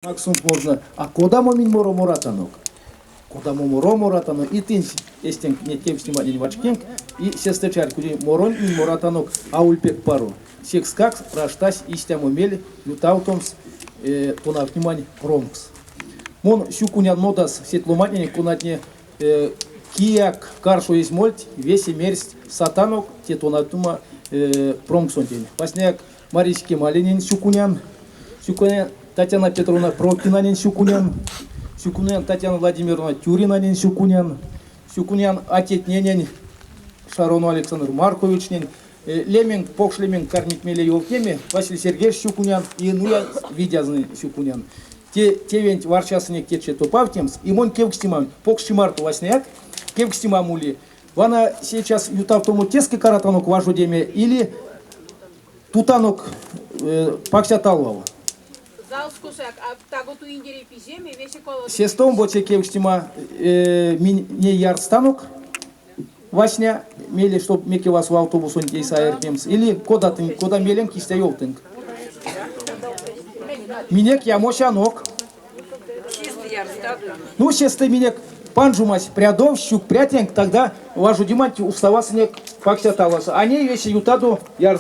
Максим можно, а куда мы моро моратанок? Куда мы моро моратанок? И ты эстен не тем снимать не вачкинг и сестечар куди морон мин моратанок аульпек пару. Секс как раштась истям умели ютаутомс тона внимание промкс. Мон щукунян модас сетломатни кунатне кияк каршу есть мольт весе мерсть сатанок те тона тума промксон день. Пасняк Марийский Малинин щукунян Татьяна Петровна Прокинанин Щукунян, Щукунян Татьяна Владимировна Тюринанин Щукунян, Щукунян Атетненин Шарону Александр Марковичнин, Леминг Покшлеминг Карник Мелеевкеме, Василий Сергеевич Щукунян и Нуя Видязный Щукунян. Те вень варчасыне кетче топавтемс, и мон кевкстимам, покштимарту васняк, кевкстимамули. Вана сейчас ютавтому тески каратанок вашу деме или тутанок паксяталвала. Сестом боце кевштима не ярстанок васня мели чтоб меки вас в автобус он дейса эрпемс или кода мелен кисте ёлтынг. Минек я мощанок. Ну сесты минек панжумась прядов щук прятенг тогда вашу димать уставасынек паксяталваса. Они весе ютаду ярс.